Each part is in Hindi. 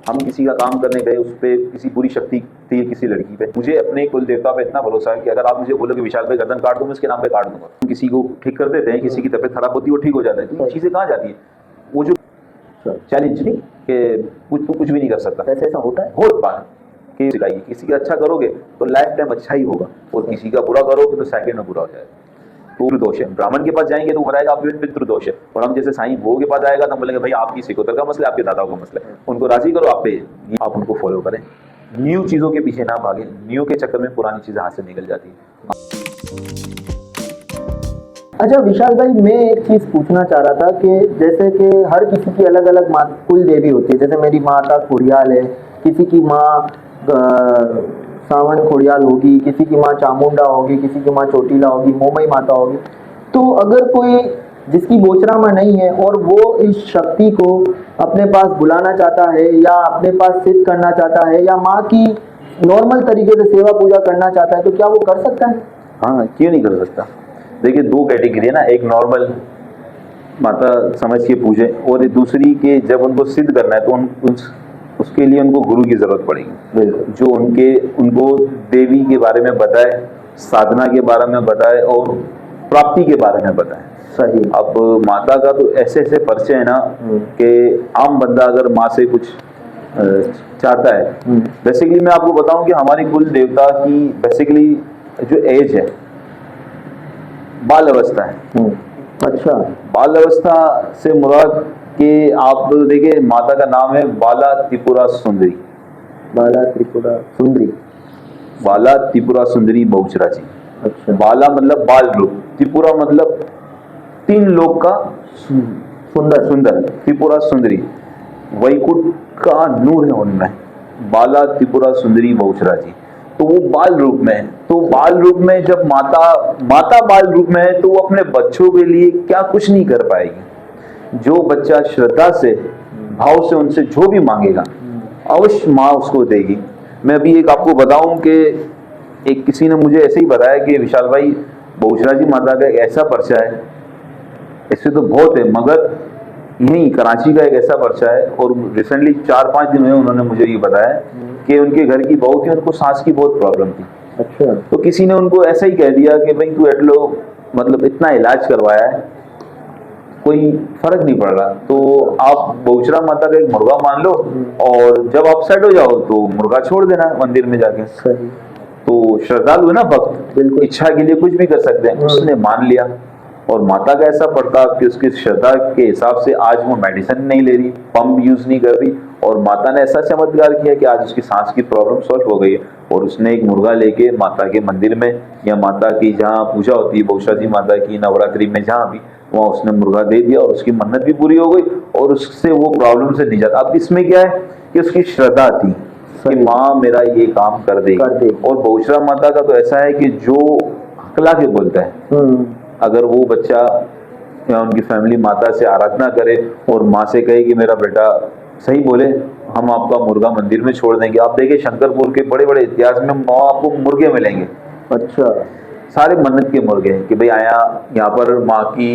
हम किसी का काम करने गए, उस पर किसी बुरी शक्ति थी किसी लड़की पे, मुझे अपने कुल देवता पे इतना भरोसा है कि अगर आप मुझे बोलो कि विशाल पे गर्दन काट दूं, मैं उसके नाम पे काट दूंगा। किसी को ठीक कर देते हैं, किसी की तबीयत खराब होती है वो ठीक हो जाता है, तो ये चीजें कहाँ जाती है? वो जो चैलेंज नहीं कि कुछ भी नहीं कर सकता, ऐसा होता है, बहुत बार कि सिखाइए, किसी का अच्छा करोगे तो लाइफ टाइम अच्छा ही होगा, और किसी का बुरा करोगे तो सेकंड में बुरा हो जाएगा। पितृदोष है, ब्राह्मण के पास जाएंगे तो वो बताएगा आपके पितृदोष है, और हम जैसे साईं भोग के पास आएगा तो हम बोलेंगे भाई आपकी सिकोतर का मसला, आपके दादाओं का मसला है, उनको राजी करो आप पे, आप उनको फॉलो करें। न्यू चीजों के पीछे ना भागे, न्यू के चक्कर में पुरानी चीजें हाथ से निकल जाती है। अच्छा विशाल भाई, मैं एक चीज पूछना चाह रहा था कि जैसे कि हर किसी की अलग अलग कुल देवी होती है, जैसे मेरी माता खुड़ियाल है, किसी की माँ सावन खोड़ियाल होगी, किसी की माँ चामुंडा होगी, किसी की माँ चोटीला होगी, मोमई माता होगी। तो अगर कोई जिसकी बोचरा माँ नहीं है और वो इस शक्ति को अपने पास बुलाना चाहता है या अपने पास सिद्ध करना चाहता है या माँ की नॉर्मल तरीके से सेवा पूजा करना चाहता है, तो क्या वो कर सकता है? हाँ, क्यों नहीं कर सकता। देखिए दो कैटेगरी है ना, एक नॉर्मल माता समझ के पूजे, और दूसरी के जब उनको सिद्ध करना है तो उसके लिए उनको गुरु की जरूरत पड़ेगी, जो उनको देवी के बारे में बताए, साधना के बारे में बताए और प्राप्ति के बारे में बताए। सही। अब माता का तो ऐसे ऐसे परिचय है ना कि आम बंदा अगर माँ से कुछ चाहता है, बेसिकली मैं आपको बताऊं कि हमारी कुल देवता की बेसिकली जो एज है बाल अवस्था है। अच्छा, बाल अवस्था से मुराद कि आप देखिए माता का नाम है बाला त्रिपुरा सुंदरी। बाला त्रिपुरा सुंदरी, बाला त्रिपुरा सुंदरी बहुचरा जी। अच्छा। बाला मतलब बाल रूप, त्रिपुरा मतलब तीन लोक का सुंदर सुंदर, त्रिपुरा सुंदरी वैकुंठ का नूर है उनमें, बाला त्रिपुरा सुंदरी बहुचरा जी। तो वो बाल रूप में है, तो बाल रूप में जब माता बाल रूप में है तो वो अपने बच्चों के लिए क्या कुछ नहीं कर पाएगी। जो बच्चा श्रद्धा से भाव से उनसे जो भी मांगेगा अवश्य माँ उसको देगी। मैं अभी एक आपको बताऊं कि एक किसी ने मुझे ऐसे ही बताया कि विशाल भाई बहुचरा जी माता का एक ऐसा पर्चा है, ऐसे तो बहुत है मगर यही कराची का एक ऐसा पर्चा है, और रिसेंटली 4-5 दिन हुए उन्होंने मुझे ये बताया कि उनके घर की बहू थी, उनको सांस की बहुत प्रॉब्लम थी। अच्छा। तो किसी ने उनको ऐसा ही कह दिया कि भाई तू एटलो मतलब इतना इलाज करवाया है, कोई फर्क नहीं पड़ रहा, तो आप बहुचरा माता का एक मुर्गा मान लो और जब आप सेट हो जाओ तो मुर्गा छोड़ देना मंदिर में जाके। सही। तो श्रद्धालु है ना भक्त, बिल्कुल इच्छा के लिए कुछ भी कर सकते हैं। उसने मान लिया, और माता का ऐसा पड़ता कि उसकी श्रद्धा के हिसाब से आज वो मेडिसिन नहीं ले रही, पंप यूज नहीं कर रही, और माता ने ऐसा चमत्कार किया कि आज उसकी सांस की प्रॉब्लम सॉल्व हो गई है। और उसने एक मुर्गा लेके माता के मंदिर में या माता की जहाँ पूजा होती है बहुचरा जी माता की नवरात्रि में जहाँ भी, वहाँ उसने मुर्गा दे दिया और उसकी मन्नत भी पूरी हो गई और उससे वो प्रॉब्लम से निजात। अब इसमें क्या है कि उसकी श्रद्धा थी कि माँ मेरा ये काम कर देगी। और बहुचरा माता का तो ऐसा है कि जो हकला के बोलता है, अगर वो बच्चा या उनकी फैमिली माता से आराधना करे और माँ से कहे कि मेरा बेटा सही बोले, हम आपका मुर्गा मंदिर में छोड़ देंगे। आप देखिए शंकरपुर के बड़े बड़े इतिहास में आपको मुर्गे मिलेंगे। अच्छा। सारे मन्नत के मुर्गे हैं कि भाई आया यहाँ पर माँ की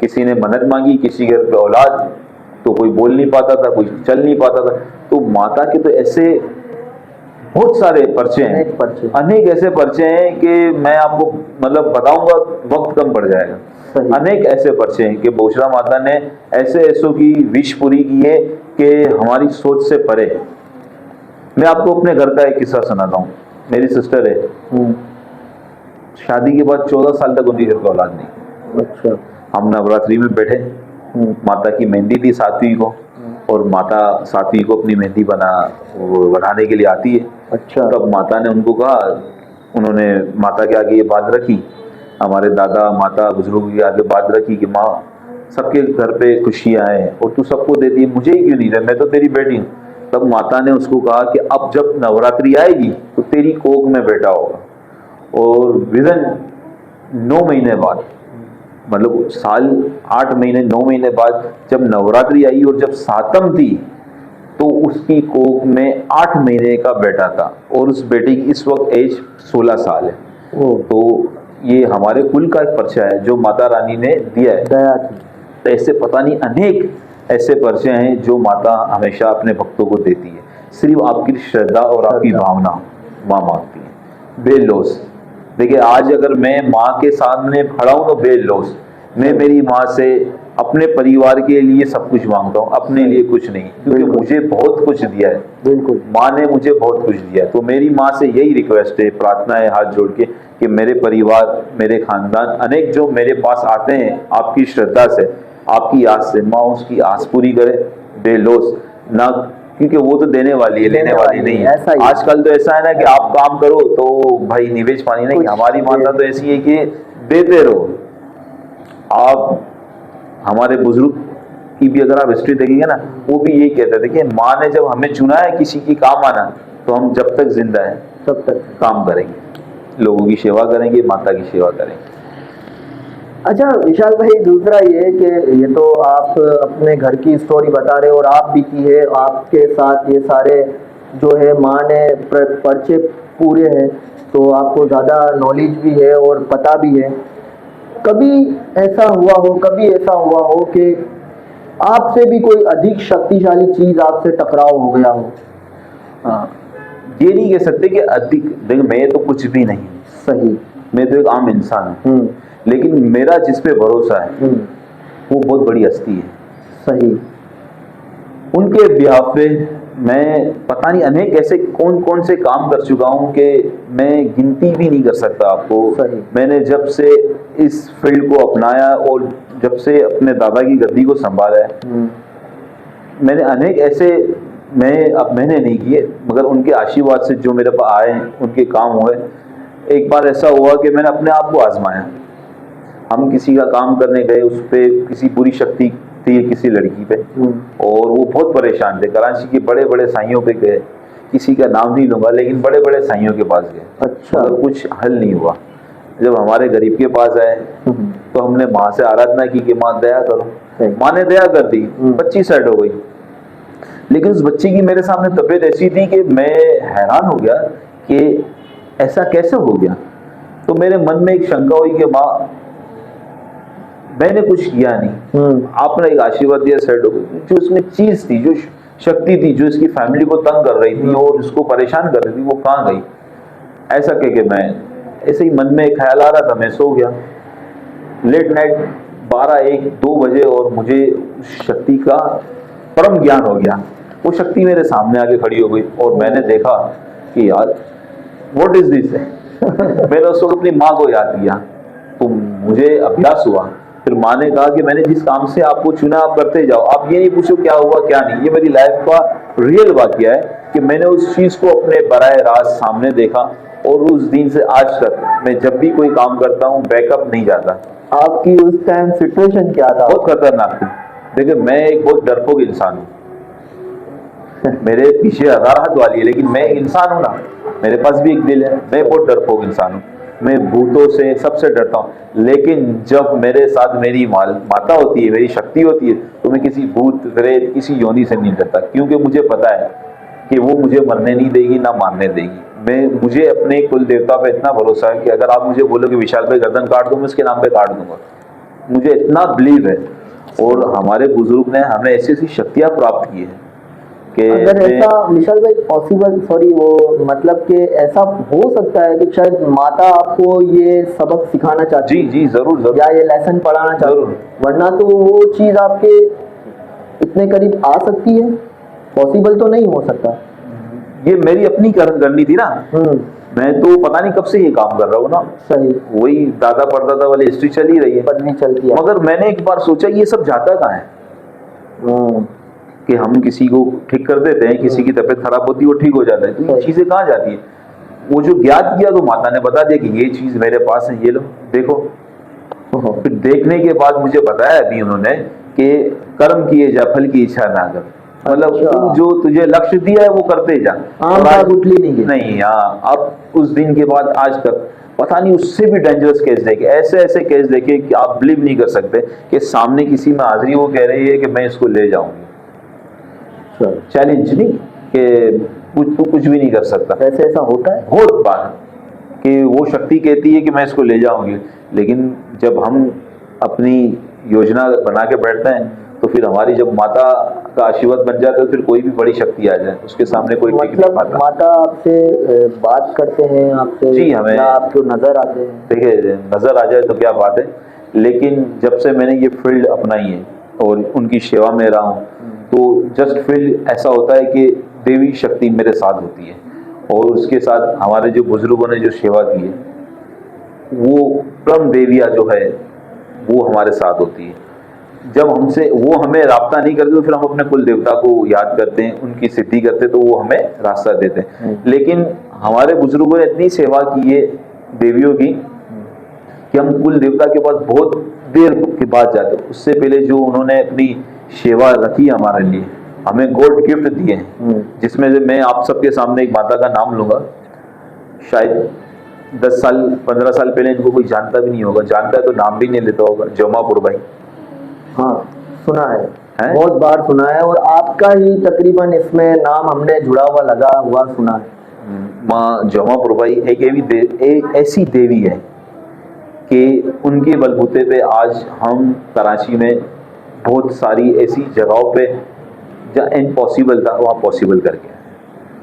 किसी ने मन्नत मांगी, किसी घर पे औलाद तो कोई बोल नहीं पाता था, कोई चल नहीं पाता था, तो माता के तो ऐसे बहुत सारे पर्चे हैं, अनेक ऐसे पर्चे हैं कि मैं आपको मतलब बताऊंगा वक्त कम पड़ जाएगा। अनेक ऐसे पर्चे हैं कि बहुचरा माता ने ऐसे ऐसों की विश पूरी की है कि हमारी सोच से परे। मैं आपको अपने घर का एक किस्सा सुनाता हूँ। मेरी सिस्टर है, शादी के बाद 14 साल तक उनकी घर का औलाद नहीं। अच्छा। हम नवरात्रि में बैठे, माता की मेहंदी थी 7वीं को, और माता 7वीं को अपनी मेहंदी बनाने के लिए आती है। अच्छा। तब माता ने उनको कहा, उन्होंने माता के आगे ये बात रखी, हमारे दादा माता बुजुर्गों के आगे बात रखी कि माँ सबके घर पे खुशियाँ हैं और तू सबको देती है, मुझे ही क्यों नहीं दे, मैं तो तेरी बेटी हूँ। तब माता ने उसको कहा कि अब जब नवरात्रि आएगी तो तेरी कोख में बेटा होगा, और विदिन 9 महीने बाद, मतलब साल 8 महीने 9 महीने बाद जब नवरात्रि आई और जब सातम थी तो उसकी कोख में 8 महीने का बेटा था, और उस बेटे की इस वक्त एज 16 साल है। तो ये हमारे कुल का एक पर्चा है जो माता रानी ने दिया है। तो ऐसे पता नहीं अनेक ऐसे पर्चे हैं जो माता हमेशा अपने भक्तों को देती है। सिर्फ आपकी श्रद्धा और आपकी भावना माँ मांगती है। बेलौस, देखिए आज अगर मैं माँ के सामने खड़ा हूँ तो बेलौस मैं मेरी माँ से अपने परिवार के लिए सब कुछ मांगता हूँ, अपने लिए कुछ नहीं, क्योंकि मुझे बहुत कुछ दिया है। बिल्कुल, माँ ने मुझे बहुत कुछ दिया है। तो मेरी माँ से यही रिक्वेस्ट है, प्रार्थना है हाथ जोड़ के, कि मेरे परिवार, मेरे खानदान, अनेक जो मेरे पास आते हैं आपकी श्रद्धा से, आपकी आस से, माँ उसकी आस पूरी करे बेलौस ना, क्योंकि वो तो देने वाली है, लेने वाली नहीं है। ऐसा ही आजकल तो ऐसा है ना कि आप काम करो तो भाई निवेश पानी नहीं। हमारी माता तो ऐसी है कि देते रहो। आप हमारे बुजुर्ग की भी अगर आप हिस्ट्री देखेंगे ना, वो भी यही कहते थे कि माँ ने जब हमें चुना है किसी की काम आना, तो हम जब तक जिंदा है तब तक काम करेंगे, लोगों की सेवा करेंगे, माता की सेवा करेंगे। अच्छा विशाल भाई, दूसरा ये कि ये तो आप अपने घर की स्टोरी बता रहे हो और आप भी की है, आपके साथ ये सारे जो है माँ ने पर्चे पूरे हैं, तो आपको ज़्यादा नॉलेज भी है और पता भी है। कभी ऐसा हुआ हो कि आपसे भी कोई अधिक शक्तिशाली चीज आपसे टकराव हो गया हो? हाँ, ये नहीं कह सकते कि अधिक, देखो मैं तो कुछ भी नहीं, सही, मैं तो एक आम इंसान हूँ, लेकिन मेरा जिस पे भरोसा है वो बहुत बड़ी हस्ती है। सही, उनके बिहाफ पे मैं पता नहीं अनेक ऐसे कौन कौन से काम कर चुका हूँ कि मैं गिनती भी नहीं कर सकता आपको। सही। मैंने जब से इस फील्ड को अपनाया और जब से अपने दादा की गद्दी को संभाला है, मैंने अनेक ऐसे, मैंने नहीं किए, मगर उनके आशीर्वाद से जो मेरे पास आए, उनके काम हुए। एक बार ऐसा हुआ कि मैंने अपने आप को आजमाया। हम किसी का काम करने गए, उस पर किसी बुरी शक्ति थी किसी लड़की पे, और वो बहुत परेशान थे। कराची के बड़े बड़े साइयों पे गए, किसी का नाम नहीं लूंगा, लेकिन बड़े बड़े साइयों के पास गए। अच्छा, मगर कुछ हल नहीं हुआ। जब हमारे गरीब के पास आए तो हमने माँ से आराधना की कि माँ दया करो। माँ ने दया कर दी, बच्ची सेट हो गई। लेकिन उस बच्ची की मेरे सामने तबीयत ऐसी थी कि मैं हैरान हो गया कि ऐसा कैसे हो गया। तो मेरे मन में एक शंका हुई कि माँ मैंने कुछ किया नहीं, आपने एक आशीर्वाद दिया, सेट हो गई। जो उसमें चीज थी, जो शक्ति थी, जो इसकी फैमिली को तंग कर रही थी और उसको परेशान कर रही थी, वो कहाँ गई। ऐसा कह के मैं ऐसे ही मन में एक ख्याल आ रहा था, मैं सो गया लेट नाइट 12, 1, 2 बजे, और मुझे उस शक्ति का परम ज्ञान हो गया। वो शक्ति मेरे सामने आके खड़ी हो गई और मैंने देखा कि यार व्हाट इज दिस मैंने उस वक्त अपनी माँ को याद किया, तो मुझे अभ्यास हुआ। फिर माँ ने कहा कि मैंने जिस काम से आपको चुना आप करते जाओ, आप ये नहीं पूछो क्या हुआ क्या नहीं। ये मेरी लाइफ का रियल वाकया है कि मैंने उस चीज को अपने बराह रास्त सामने देखा, और उस दिन से आज तक मैं जब भी कोई काम करता हूँ बैकअप नहीं जाता। आपकी उस टाइम सिचुएशन क्या था? बहुत खतरनाक थी। देखिए मैं एक बहुत डरपोक इंसान हूँ, मेरे पीछे 1000 हाथ वाली है, लेकिन मैं इंसान हूँ ना, मेरे पास भी एक दिल है। मैं बहुत डरपोक इंसान हूँ, मैं भूतों से सबसे डरता हूँ। लेकिन जब मेरे साथ मेरी माता होती है, मेरी शक्ति होती है, तो मैं किसी भूत प्रेत किसी योनि से नहीं डरता, क्योंकि मुझे पता है कि वो मुझे मरने नहीं देगी ना मारने देगी। मुझे अपने कुल देवता पे इतना भरोसा है कि अगर आप मुझे बोलो कि विशाल पे गर्दन काट दूं, मैं उसके नाम पे काट दूंगा। मुझे इतना बिलीव है। और हमारे बुजुर्ग ने हमें ऐसी ऐसी शक्तियां प्राप्त की है कि अगर ऐसा विशाल भाई पॉसिबल, सॉरी, वो मतलब कि ऐसा हो सकता है कि शायद माता आपको ये सबक सिखाना चाहती जी जी जरूर जरूर, या ये लेसन पढ़ाना चाहती है, वरना तो वो चीज आपके इतने करीब आ सकती है, पॉसिबल तो नहीं हो सकता। ये मेरी अपनी करनी थी ना, मैं तो पता नहीं कब से ये काम कर रहा हूँ ना। सही, वही दादा परदादा वाली हिस्ट्री चली रही है, पत्नी चलती है। मगर मैंने एक बार सोचा ये सब जाता कहाँ है, कि हम किसी को ठीक कर देते हैं, किसी की तबीयत खराब होती है वो ठीक हो जाता है, तो ये चीजें कहाँ जाती है। वो जो ज्ञात किया तो माता ने बता दिया कि ये चीज मेरे पास है, ये लो देखो। फिर देखने के बाद मुझे बताया अभी उन्होंने कि कर्म किए जा, फल की इच्छा ना कर। मतलब तू जो तुझे लक्ष्य दिया है वो करते जा, नहीं। हाँ, अब उस दिन के बाद आज तक पता नहीं उससे भी डेंजरस केस देखे, ऐसे ऐसे केस देखे कि आप बिलीव नहीं कर सकते कि सामने किसी में हाजिरी वो कह रही है कि मैं इसको ले जाऊंगी। चैलेंज नहीं कि तू कुछ भी नहीं कर सकता। ऐसा होता है बहुत बार कि वो शक्ति कहती है कि मैं इसको ले जाऊंगी, लेकिन जब हम अपनी योजना बना के बैठते हैं तो फिर हमारी जब माता का आशीर्वाद बन जाता है तो फिर कोई भी बड़ी शक्ति आ जाए उसके सामने कोई टिक नहीं मतलब पाता। माता आपसे बात करते हैं आपसे, जी, हमें या आपको नजर आते हैं? देखिए नजर आ जाए तो क्या बात है, लेकिन जब से मैंने ये फील्ड अपनाई है और उनकी सेवा में रहा हूँ तो जस्ट फील्ड ऐसा होता है कि देवी शक्ति मेरे साथ होती है और उसके साथ हमारे जो बुजुर्गों ने जो सेवा की है वो परम देविया जो है वो हमारे साथ होती है। जब हमसे वो हमें राब्ता नहीं करते तो फिर हम अपने कुल देवता को याद करते हैं, उनकी सिद्धि करते हैं तो वो हमें रास्ता देते हैं। लेकिन हमारे बुजुर्गों ने इतनी सेवा की है देवियों की कि हम कुल देवता के पास बहुत देर के बाद जाते हैं। उससे पहले जो उन्होंने अपनी सेवा रखी है हमारे लिए, हमें गोल्ड गिफ्ट दिए हैं, जिसमें से मैं आप सबके सामने एक माता का नाम लूंगा। शायद 10 साल 15 साल पहले इनको कोई जानता भी नहीं होगा, जानता है तो नाम भी नहीं लेता होगा, जोमापुर भाई। हाँ, सुना है, हैं? बहुत बार सुना है, और आपका ही तकरीबन इसमें नाम हमने जुड़ा हुआ लगा हुआ सुना है। माँ जोमापुर भाई एक ऐसी देवी है कि उनके बलबूते पे आज हम कराची में बहुत सारी ऐसी जगहों पे जहाँ इम्पॉसिबल था वहाँ पॉसिबल करके आए।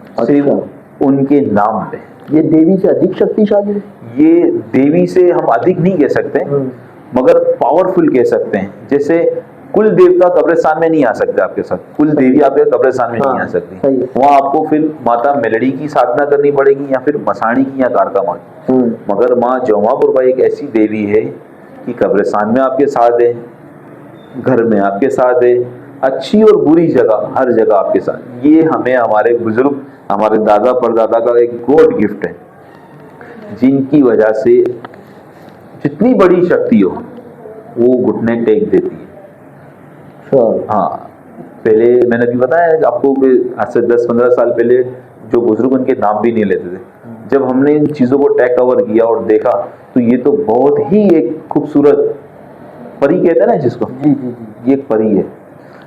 अच्छा। सिर्फ उनके नाम पे। ये देवी से अधिक शक्तिशाली है? ये देवी से हम अधिक नहीं कह सकते मगर पावरफुल कह सकते हैं। जैसे कुल देवता कब्रिस्तान में नहीं आ सकते आपके साथ, कुल देवी आपके कब्रिस्तान में नहीं आ सकती, वहाँ आपको फिर माता मेलड़ी की साधना करनी पड़ेगी या फिर मसाणी की या कारका माँ की। मगर माँ जोमापुर भाई एक ऐसी देवी है कि कब्रिस्तान में आपके साथ है, घर में आपके साथ है, अच्छी और बुरी जगह हर जगह आपके साथ। ये हमें हमारे बुजुर्ग हमारे दादा परदादा का एक गॉड गिफ्ट है, जिनकी वजह से जितनी बड़ी शक्ति हो वो घुटने टेक देती है। हाँ, पहले मैंने भी बताया आपको कि आज से 10-15 साल पहले जो बुजुर्ग उनके नाम भी नहीं लेते थे, जब हमने इन चीज़ों को टेक कवर किया और देखा तो ये तो बहुत ही एक खूबसूरत परी कहते हैं ना जिसको, ये एक परी है।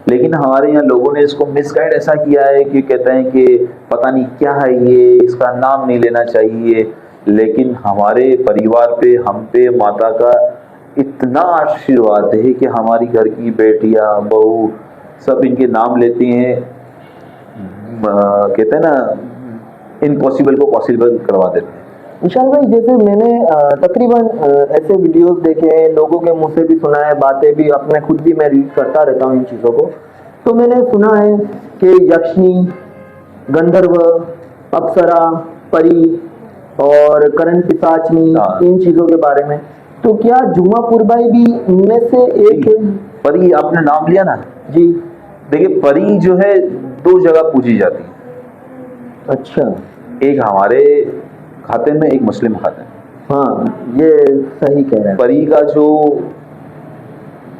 लेकिन हमारे यहाँ लोगों ने इसको मिसगाइड ऐसा किया है कि कहते हैं कि पता नहीं क्या है ये, इसका नाम नहीं लेना चाहिए। लेकिन हमारे परिवार पे हम पे माता का इतना आशीर्वाद है कि हमारी घर की बेटियां बहू सब इनके नाम लेती हैं। कहते हैं ना इम्पॉसिबल को पॉसिबल करवा देते हैं। विशाल भाई, जैसे मैंने तकरीबन ऐसे वीडियोस देखे हैं, लोगों के मुंह से भी सुना है, बातें भी अपने खुद भी मैं रीड करता रहता हूँ इन चीज़ों को, तो मैंने सुना है कि यक्षिणी, गंधर्व, अप्सरा, परी और करण पिशाचनी, इन चीज़ों के बारे में, तो क्या जोमापुर भाई भी इनमें से एक है? परी आपने नाम लिया ना जी। देखिए परी जो है 2 जगह पूजी जाती है। अच्छा। एक हमारे खाते में, एक मुस्लिम खाते में। हाँ, ये सही कह रहे हैं। परी का जो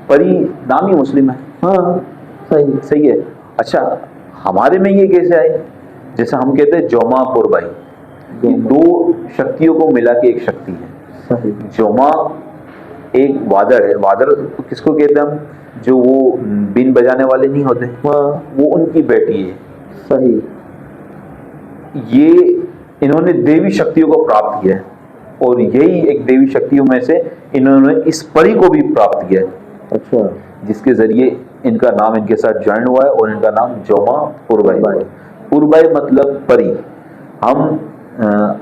परी नाम ही मुस्लिम है। हाँ, सही है। अच्छा, हमारे में ये कैसे आए? जैसे हम कहते हैं जोमापुर भाई, ये 2 शक्तियों को मिला के एक शक्ति है। सही। जोमा एक वादड़ है। वादड़ किसको कहते हैं हम? जो वो बीन बजाने वाले नहीं होते, वो उनकी बेटी है। सही। ये इन्होंने देवी शक्तियों को प्राप्त किया है और यही एक देवी शक्तियों में से इन्होंने इस परी को भी प्राप्त किया है। अच्छा। जिसके जरिए इनका नाम इनके साथ ज्वाइन हुआ है और इनका नाम जोमा पुरबाई। पुरबाई मतलब परी। हम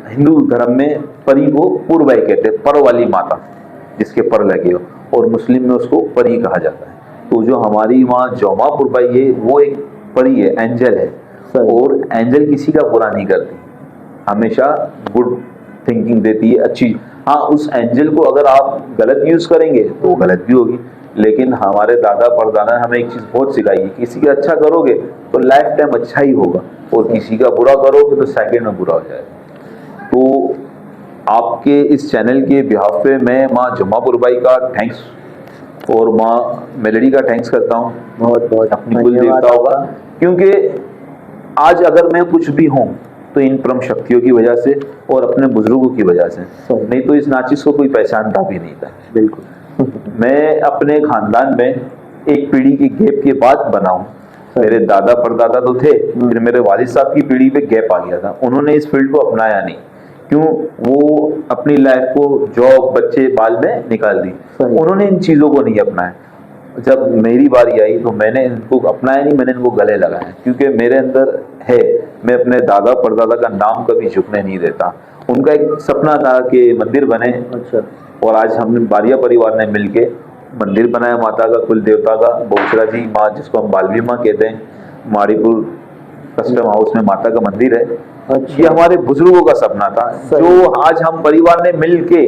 हिंदू धर्म में परी को पुरबाई कहते हैं, पर वाली माता जिसके पर लगे हो, और मुस्लिम में उसको परी कहा जाता है। तो जो हमारी माँ जोमा पुरबाई है वो एक परी है, एंजल है, और एंजल किसी का बुरा नहीं करती, हमेशा गुड थिंकिंग देती है, अच्छी। हाँ, उस एंजल को अगर आप गलत यूज करेंगे तो वो गलत भी होगी। लेकिन हमारे दादा परदादा ने हमें एक चीज बहुत सिखाई है, किसी का अच्छा करोगे तो लाइफ टाइम अच्छा ही होगा, और किसी का बुरा करोगे तो सेकंड में बुरा हो जाएगा। तो आपके इस चैनल के बिहाफ पे मैं माँ जोमापुर बाई का थैंक्स और माँ मेलडी का थैंक्स करता हूँ, बहुत बहुत अपनी कुल देवता होगा। क्योंकि आज अगर मैं कुछ भी हूँ तो इन परम शक्तियों की वजह से और अपने बुजुर्गों की वजह से, नहीं तो इस नाचिस को कोई पहचानता भी नहीं था। बिल्कुल। मैं अपने खानदान में एक पीढ़ी की गैप के बाद बना हूँ। मेरे दादा परदादा तो थे, फिर मेरे वालिद साहब की पीढ़ी पे गैप आ गया था, उन्होंने इस फील्ड को अपनाया नहीं। क्यों? वो अपनी लाइफ को जॉब बच्चे बाल में निकाल दी, उन्होंने इन चीज़ों को नहीं अपनाया। जब मेरी बारी आई तो मैंने इनको अपनाया नहीं, मैंने इनको गले लगाया, क्योंकि मेरे अंदर है, मैं अपने दादा परदादा का नाम कभी झुकने नहीं देता। उनका एक सपना था कि मंदिर बने, अच्छा। और आज हमने बारिया परिवार ने मिलके मंदिर बनाया माता का, कुल देवता का, बहुचरा जी माँ जिसको हम बालवी माँ कहते हैं, माड़ीपुर कस्टम हाउस में माता का मंदिर है। अच्छा। ये हमारे बुजुर्गों का सपना था, जो आज हम परिवार ने मिलके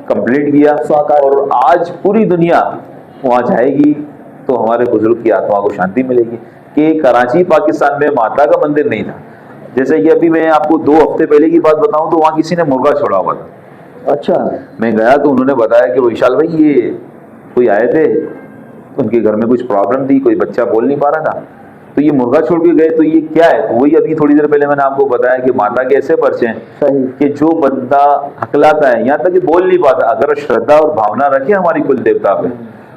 कंप्लीट किया, और आज पूरी दुनिया वहाँ जाएगी तो हमारे बुजुर्ग की आत्मा को शांति मिलेगी। कि कराची पाकिस्तान में माता का मंदिर नहीं था, जैसे कि अभी मैं आपको 2 हफ्ते पहले की बात बताऊं तो वहाँ किसी ने मुर्गा छोड़ा हुआ था। अच्छा। मैं गया तो उन्होंने बताया कि विशाल भाई ये कोई आए थे, उनके घर में कुछ प्रॉब्लम थी, कोई बच्चा बोल नहीं पा रहा था, तो ये मुर्गा छोड़ के गए, तो ये क्या है? तो वही अभी थोड़ी देर पहले मैंने आपको बताया कि माता के ऐसे परिचय हैं सही। कि जो बंदा हकलाता है, यहाँ तक कि बोल नहीं पाता, अगर श्रद्धा और भावना रखे हमारी कुल देवता पे,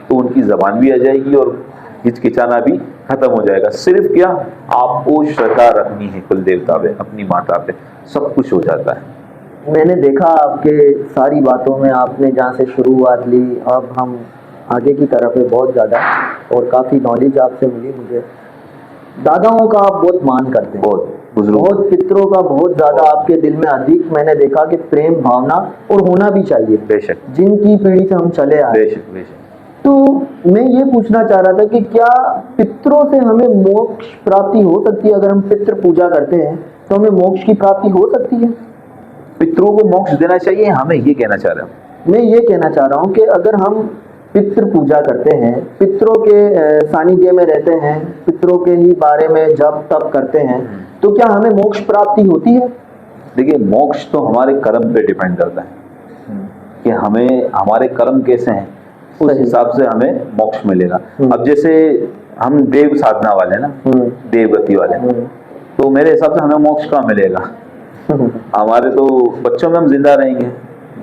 तो उनकी जबान भी आ जाएगी और हिचकिचाना भी खत्म हो जाएगा। सिर्फ क्या, आपको श्रद्धा रखनी है कुल देवता पे, अपनी माता पे, सब कुछ हो जाता है। मैंने देखा आपके सारी बातों में, आपने जहाँ से शुरुआत ली, अब हम आगे की तरफ है बहुत ज़्यादा, और काफ़ी नॉलेज आपसे मिली मुझे। दादाओं का आप बहुत मान करते हैं, बहुत बुजुर्ग, बहुत पितरों का बहुत ज़्यादा आपके दिल में अधिक मैंने देखा कि प्रेम भावना, और होना भी चाहिए, बेशक, जिनकी पीढ़ी से हम चले आए। बेशक बेशक। तो मैं ये पूछना चाह रहा था कि क्या पितरों से हमें मोक्ष प्राप्ति हो सकती है? अगर हम पितृ पूजा करते हैं तो हमें मोक्ष की प्राप्ति हो सकती है? पितरों को मोक्ष देना चाहिए, हमें ये कहना चाह रहा हूँ। मैं ये कहना चाह रहा हूँ कि अगर हम पितृ पूजा करते हैं, पितरों के सानिध्य में रहते हैं, पितरों के ही बारे में जप तप करते हैं, तो क्या हमें मोक्ष प्राप्ति होती है? देखिए, मोक्ष तो हमारे कर्म पे डिपेंड करता है कि हमें हमारे कर्म कैसे हैं, उस सही। हिसाब से हमें मोक्ष मिलेगा। अब जैसे हम देव साधना वाले ना, देव गति वाले, तो मेरे हिसाब से हमें मोक्ष कहाँ मिलेगा? हमारे तो बच्चों में हम जिंदा रहेंगे,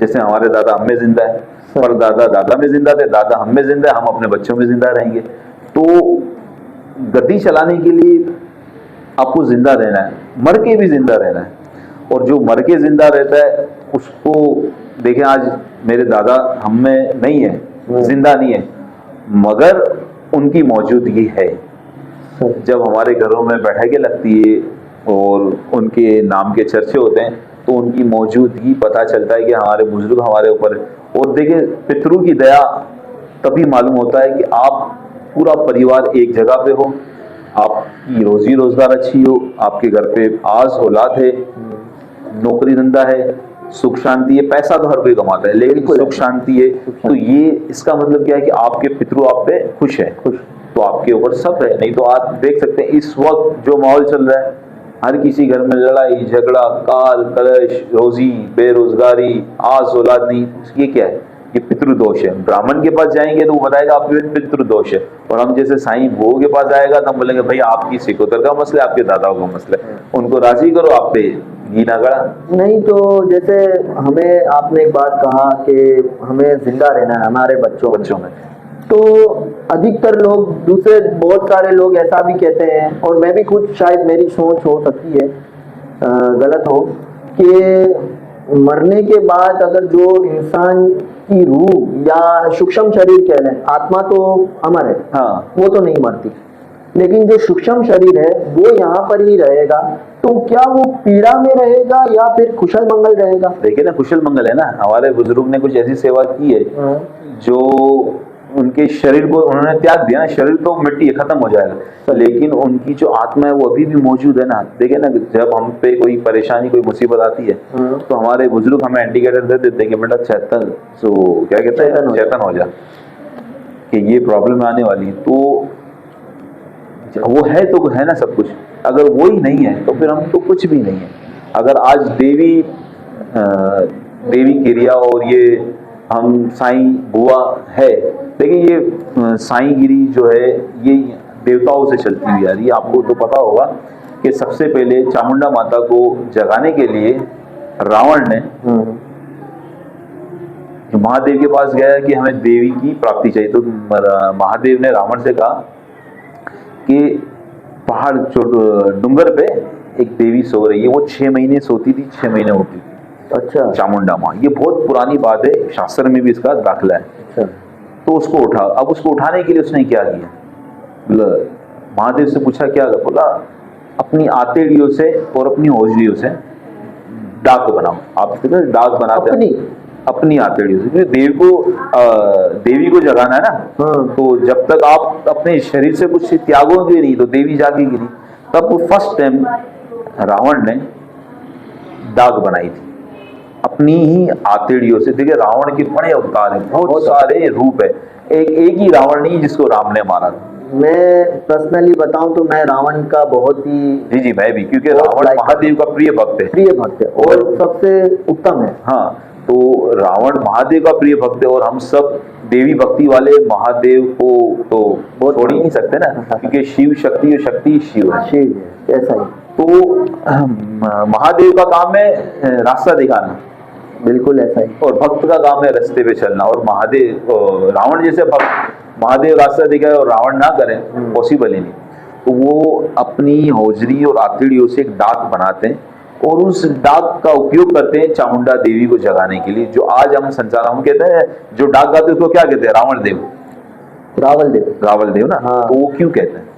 जैसे हमारे दादा हम में जिंदा है, पर दादा दादा में जिंदा थे, दादा हम में जिंदा है, हम अपने बच्चों में जिंदा रहेंगे। तो गति चलाने के लिए आपको जिंदा रहना है, मर के भी जिंदा रहना है, और जो मर के जिंदा रहता है उसको देखें, आज मेरे दादा हम में नहीं है, जिंदा नहीं है, मगर उनकी मौजूदगी है। जब हमारे घरों में बैठकें लगती है और उनके नाम के चर्चे होते हैं, तो उनकी मौजूदगी पता चलता है कि हमारे बुजुर्ग हमारे ऊपर। और देखिए, पितरों की दया तभी मालूम होता है कि आप पूरा परिवार एक जगह पे हो, आपकी रोजी रोजगार अच्छी हो, आपके घर पे आज औलाद है, नौकरी धंधा है, सुख शांति है। पैसा तो हर कोई कमाता है, लेकिन सुख शांति है, तो ये इसका मतलब क्या है कि आपके पितरों आप पे खुश है, तो आपके ऊपर सब है। नहीं तो आप देख सकते हैं इस वक्त जो माहौल चल रहा है, हर किसी घर में लड़ाई झगड़ा, काल कलश, रोजी, बेरोजगारी, आज औलाद नहीं, ये क्या है? ये पितृदोष है। ब्राह्मण के पास जाएंगे तो वो बताएगा आपके पितृदोष है, और हम जैसे साईं वो के पास जाएगा तो हम बोलेंगे भाई आपकी सिकोतर का मसला है, आपके दादाओं का मसला है, उनको राजी करो, आप पे घी ना गड़ा। नहीं तो जैसे हमें आपने एक बात कहा कि हमें जिंदा रहना है हमारे बच्चों में, तो अधिकतर लोग, दूसरे बहुत सारे लोग ऐसा भी कहते हैं, और मैं भी खुद, शायद मेरी सोच हो सकती है गलत हो, कि मरने के बाद अगर जो इंसान की रूह या सूक्ष्म शरीर कह लें, आत्मा तो अमर है, हाँ, वो तो नहीं मरती, लेकिन जो सूक्ष्म शरीर है वो यहाँ पर ही रहेगा, तो क्या वो पीड़ा में रहेगा या फिर कुशल मंगल रहेगा? देखिए ना, कुशल मंगल है ना। हमारे बुजुर्ग ने कुछ ऐसी सेवा की है जो उनके शरीर को उन्होंने त्याग दिया ना, शरीर तो मिट्टी है, खत्म हो जाएगा, लेकिन उनकी जो आत्मा है वो अभी भी मौजूद है ना। देखिए ना, जब हम पे कोई परेशानी, कोई मुसीबत आती है, तो हमारे बुजुर्ग हमें इंडिकेटर दे देते हैं कि बेटा चेतन, तो क्या कहते हैं, चेतन हो जा, कि ये प्रॉब्लम आने वाली है। तो वो है तो है ना सब कुछ, अगर वो ही नहीं है तो फिर हम तो कुछ भी नहीं है। अगर आज देवी क्रिया और ये हम साईं बुआ है, लेकिन ये साईं गिरी जो है ये देवताओं से चलती हुई आ रही है। आपको तो पता होगा कि सबसे पहले चामुंडा माता को जगाने के लिए रावण ने महादेव के पास गया कि हमें देवी की प्राप्ति चाहिए, तो महादेव ने रावण से कहा कि पहाड़ डूंगर पे एक देवी सो रही है, वो 6 महीने सोती थी, 6 महीने उठती थी। अच्छा, चामुंडा माँ, ये बहुत पुरानी बात है, शास्त्र में भी इसका दाखला है। अच्छा। तो उसको उठा। अब उसको उठाने के लिए उसने क्या किया, बोला महादेव से पूछा क्या, बोला अपनी आतेड़ियों से और अपनी ओजड़ियों से डाक बनाओ। आप कहते हैं डाक बनाते हैं अपनी आतेड़ियों से, क्योंकि देवी को जगाना है ना। तो जब तक आप अपने शरीर से कुछ त्यागोगे नहीं तो देवी जागेगी नहीं। तब फर्स्ट टाइम रावण ने डाक बनाई थी अपनी ही आतेड़ियों से। देखिए रावण के बड़े अवतार हैं, बहुत सारे रूप है, एक ही रावण नहीं जिसको राम ने मारा था। मैं पर्सनली बताऊं तो मैं रावण का बहुत ही जी मैं भी, क्योंकि रावण महादेव का प्रिय भक्त है और सबसे उत्तम है। हाँ, तो रावण महादेव का प्रिय भक्त है और हम सब देवी भक्ति वाले महादेव को तो छोड़ ही नहीं सकते ना, क्योंकि शिव शक्ति और शक्ति शिव है। ऐसा ही तो महादेव का काम है रास्ता दिखाना, बिल्कुल ऐसा ही, और भक्त का काम है रास्ते पे चलना। और महादेव रावण जैसे भक्त महादेव रास्ता दिखाए और रावण ना करे, पॉसिबल ही नहीं। तो वो अपनी हौजरी और आतड़ियों से एक डाक बनाते हैं और उस डाक का उपयोग करते हैं चामुंडा देवी को जगाने के लिए। जो आज हम संसार हम कहते हैं, जो डाक गाते उसको क्या कहते हैं, रावण देव, रावल देव ना। हाँ। तो वो क्यों कहते हैं,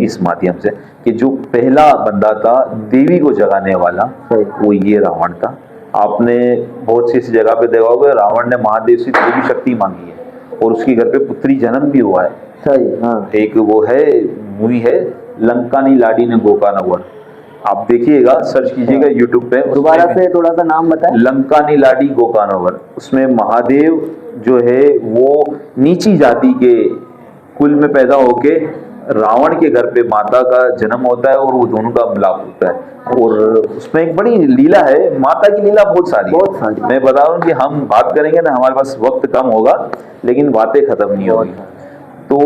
इस माध्यम से कि जो पहला बंदा था देवी को जगाने वाला, वो ये रावण था। आपने बहुत सी जगह पे देखा होगा रावण ने महादेव से देवी शक्ति मांगी है और उसके घर पे पुत्री जन्म भी हुआ है। सही, हाँ। एक वो है मूवी है लंका नी लाडी ने गोका नवर, आप देखिएगा, सर्च कीजिएगा यूट्यूब पे। दोबारा से थोड़ा सा नाम बताएं। लंका नी लाडी गोका नवर। उसमें महादेव जो है वो नीची जाति के कुल में पैदा होके रावण के घर पे माता का जन्म होता है और वो दोनों का मिलाप होता है। और उसमें एक बड़ी लीला है, माता की लीला बहुत सारी। मैं बता रहा हूँ कि हम बात करेंगे ना, हमारे पास वक्त कम होगा लेकिन बातें खत्म नहीं होगी। तो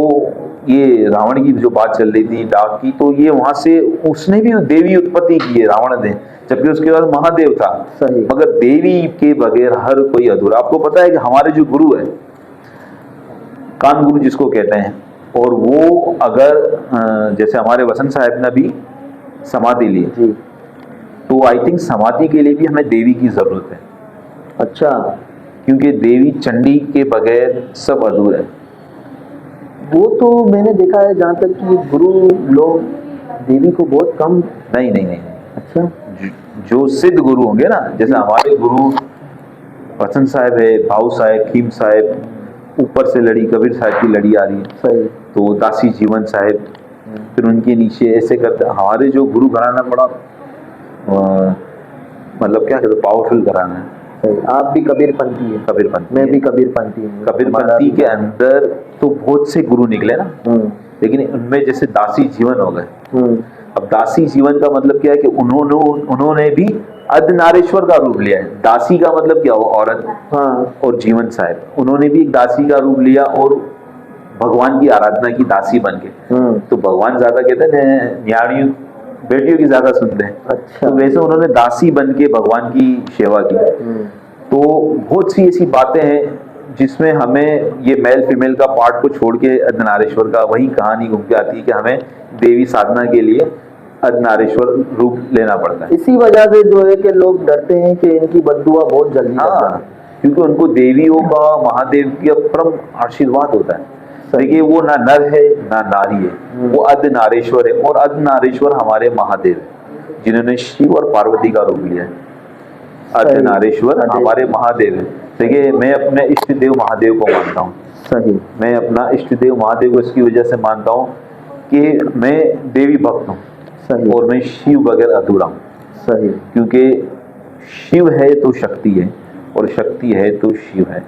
ये रावण की जो बात चल रही थी डाक की, तो ये वहां से उसने भी देवी उत्पत्ति की है रावण ने, जबकि उसके बाद महादेव था। मगर देवी के बगैर हर कोई अधूरा। आपको पता है कि हमारे जो गुरु है, कान गुरु जिसको कहते हैं, और वो अगर जैसे हमारे वसंत साहब ने भी समाधि ली, तो आई थिंक समाधि के लिए भी हमें देवी की जरूरत है। अच्छा, क्योंकि देवी चंडी के बगैर सब अधूरा है। वो तो मैंने देखा है, जहाँ तक कि गुरु लोग देवी को बहुत कम। नहीं। अच्छा, जो सिद्ध गुरु होंगे ना, जैसे हमारे गुरु वसंत साहब है, भाऊ साहब, खीम साहब, ऊपर से लड़ी कबीर साहब की लड़ी आ रही है। सही। तो दासी जीवन साहब, फिर उनके नीचे ऐसे करते। हमारे जो गुरु घराना बड़ा मतलब क्या कहते, पावरफुल घराना है। आप भी कबीरपंथी है? कबीरपंथी, मैं भी कबीरपंथी हूँ। कबीरपंथी के अंदर तो बहुत से गुरु निकले ना, लेकिन उनमें जैसे दासी जीवन हो गए। अब दासी जीवन का मतलब क्या है कि उन्होंने भी अर्धनारीश्वर का रूप लिया है। दासी का मतलब क्या हुआ, औरत। हाँ। और जीवन साहब, उन्होंने भी एक दासी का रूप लिया और भगवान की आराधना की दासी बन के। तो भगवान ज्यादा कहते हैं न्याणियों बेटियों की ज्यादा सुनते हैं। अच्छा। तो वैसे उन्होंने दासी बन के भगवान की सेवा की। तो बहुत सी ऐसी बातें हैं जिसमें हमें ये मेल फीमेल का पार्ट को छोड़ के अर्धनारीश्वर का वही कहानी घूम के आती है कि हमें देवी साधना के लिए अर्धनारीश्वर रूप लेना पड़ता है। इसी वजह से जो है कि लोग डरते हैं कि इनकी बद्दुआ बहुत जल्दी। हाँ, क्योंकि उनको देवियों का, महादेव की परम आशीर्वाद होता है। देखिए वो ना नर है ना नारी है, वो अर्धनारीश्वर है। और अर्धनारीश्वर हमारे महादेव है, जिन्होंने शिव और पार्वती का रूप लिया है। अर्धनारीश्वर हमारे महादेव है। देखिए मैं अपने इष्ट देव महादेव को मानता हूँ। सही। मैं अपना इष्ट देव महादेव को इसकी वजह से मानता हूँ कि मैं देवी भक्त हूँ। सही। और मैं शिव बगैर अधूरा हूँ। सही। क्योंकि शिव है तो शक्ति है और शक्ति है तो शिव है।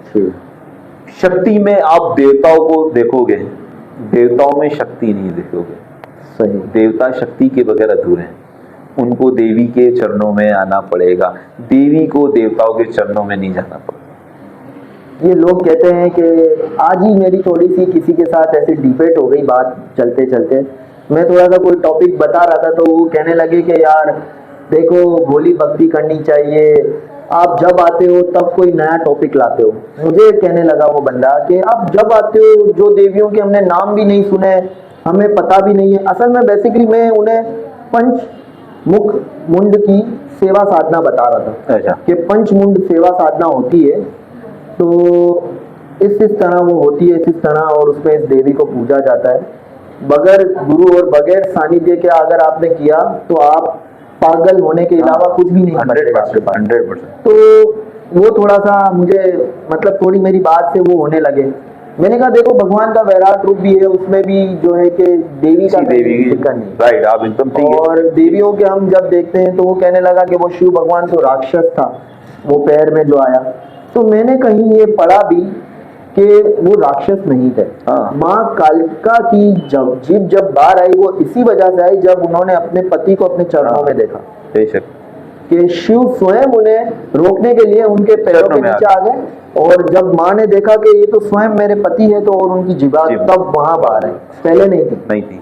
शक्ति में आप देवताओं को देखोगे, देवताओं में शक्ति नहीं देखोगे। सही। देवता शक्ति के बगैर अधूरे हैं, उनको देवी के चरणों में आना पड़ेगा। देवी को देवताओं के चरणों में नहीं जाना पड़ेगा। ये लोग कहते हैं कि आज ही मेरी थोड़ी सी किसी के साथ ऐसी डिबेट हो गई, बात चलते चलते मैं थोड़ा सा कोई टॉपिक बता रहा था तो वो कहने लगे कि यार देखो भोली भक्ति करनी चाहिए, आप जब आते हो तब कोई नया टॉपिक लाते हो। मुझे कहने लगा वो बंदा कि आप जब आते हो जो देवियों के हमने नाम भी नहीं सुने, हमें पता भी नहीं है। असल में बेसिकली मैं उन्हें पंच मुख मुंड की सेवा साधना बता रहा था। अच्छा। कि पंच मुंड सेवा साधना होती है। तो इस तरह वो होती है, इस तरह, और उसमें इस देवी को पूजा जाता है। बगैर गुरु और बगैर सानिध्य के अगर आपने किया तो आप पागल होने के अलावा कुछ भी नहीं बचेगा आपके पास। 100%। तो वो थोड़ा सा मुझे मतलब थोड़ी मेरी बात से वो होने लगे। मैंने कहा देखो भगवान का वैराट रूप भी है, उसमें भी जो है कि देवी का देवी की दिक्कत नहीं। राइट, आप एकदम ठीक है। और देवियों के हम जब देखते हैं तो वो कहने लगा कि वो शिव भगवान तो राक्षस था, वो पैर में जो आया। तो मैंने कहीं ये पढ़ा भी कि वो राक्षस नहीं थे। हाँ। माँ कालिका की जब बार आई वो इसी वजह से आई जब उन्होंने अपने पति को अपने चरणों में देखा बेशक। कि शिव स्वयं उन्हें रोकने के लिए उनके पैरों के नीचे आ गए, और जब माँ ने देखा कि ये तो स्वयं मेरे पति है तो और उनकी जीवा तब वहां बाहर आई, पहले नहीं थी।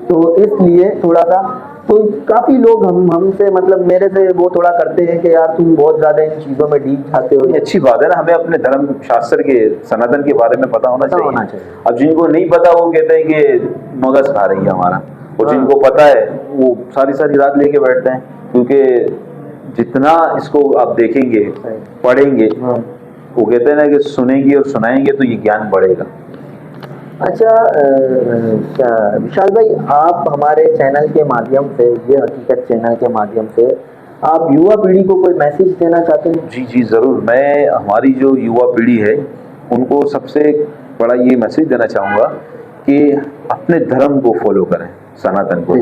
तो इसलिए थोड़ा सा तो काफी लोग हमसे मतलब मेरे से वो थोड़ा करते हैं कि यार तुम बहुत ज्यादा इन चीजों में डीप जाते हो। ये अच्छी बात है ना, हमें अपने धर्म शास्त्र के सनातन के बारे में पता होना चाहिए। अब जिनको नहीं पता वो कहते हैं कि मगज खा रही है हमारा, और जिनको पता है वो सारी सारी रात लेके बैठते हैं, क्योंकि जितना इसको आप देखेंगे पढ़ेंगे, वो कहते हैं ना कि सुनेंगे और सुनाएंगे तो ये ज्ञान बढ़ेगा। अच्छा विशाल भाई, आप हमारे चैनल के माध्यम से, ये हकीकत चैनल के माध्यम से आप युवा पीढ़ी को कोई मैसेज देना चाहते हैं? जी जी जरूर। मैं हमारी जो युवा पीढ़ी है उनको सबसे बड़ा ये मैसेज देना चाहूँगा कि अपने धर्म को फॉलो करें, सनातन को।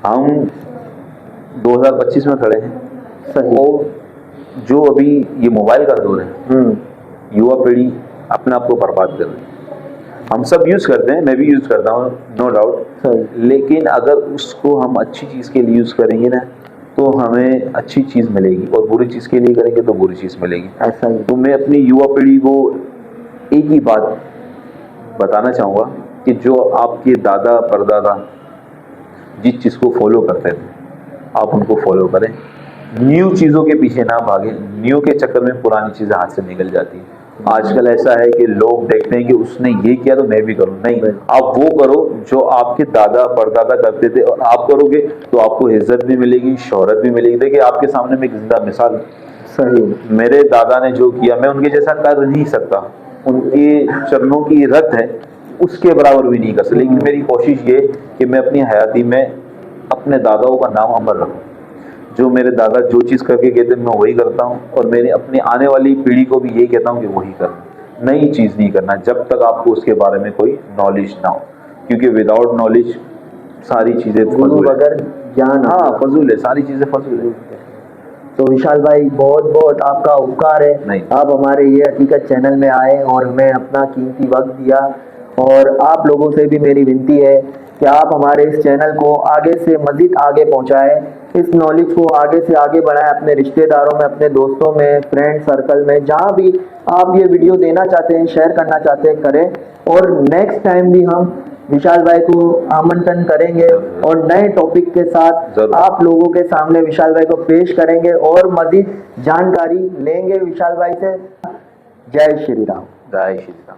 हम 2025 में खड़े हैं, और जो अभी ये मोबाइल का दौर है, युवा पीढ़ी अपने आप को बर्बाद कर रही है। हम सब यूज करते हैं, मैं भी यूज करता हूँ, नो डाउट, लेकिन अगर उसको हम अच्छी चीज के लिए यूज करेंगे ना तो हमें अच्छी चीज मिलेगी, और बुरी चीज के लिए करेंगे तो बुरी चीज मिलेगी। ऐसा ही। तो मैं अपनी युवा पीढ़ी को एक ही बात बताना चाहूँगा कि जो आपके दादा परदादा जिस चीज को फॉलो करते थे आप उनको फॉलो करें। न्यू चीजों के पीछे ना भागे, न्यू के चक्कर में पुरानी चीजें हाथ से निकल जाती है। आजकल ऐसा है कि लोग देखते हैं कि उसने ये किया तो मैं भी करूं। नहीं, आप वो करो जो आपके दादा परदादा करते थे, और आप करोगे तो आपको इज्जत भी मिलेगी, शोहरत भी मिलेगी। देखिए आपके सामने में एक जिंदा मिसाल, सही, मेरे दादा ने जो किया मैं उनके जैसा कर नहीं सकता, उनके चरणों की रत है उसके बराबर भी नहीं कर सकता, लेकिन मेरी कोशिश ये कि मैं अपनी हयाती में अपने दादाओं का नाम अमर रखूं। जो मेरे दादा जो चीज़ करके गए थे मैं वही करता हूँ, और मैंने अपनी आने वाली पीढ़ी को भी यही कहता हूँ कि वही करना, नई चीज़ नहीं करना जब तक आपको उसके बारे में कोई नॉलेज ना हो, क्योंकि विदाउट नॉलेज सारी चीज़ें फजूल है। ज्ञान, हाँ फजूल है, सारी चीज़ें फजूल है। तो विशाल भाई बहुत बहुत आपका उपकार है, आप हमारे ये हकीकत चैनल में आए और हमें अपना कीमती वक्त दिया। और आप लोगों से भी मेरी विनती है कि आप हमारे इस चैनल को आगे से मजीद आगे पहुंचाएं, इस नॉलेज को आगे से आगे बढ़ाएं, अपने रिश्तेदारों में, अपने दोस्तों में, फ्रेंड सर्कल में, जहां भी आप ये वीडियो देना चाहते हैं, शेयर करना चाहते हैं, करें। और नेक्स्ट टाइम भी हम विशाल भाई को आमंत्रण करेंगे और नए टॉपिक के साथ आप लोगों के सामने विशाल भाई को पेश करेंगे और मजीद जानकारी लेंगे विशाल भाई से। जय श्री राम। जय श्री राम।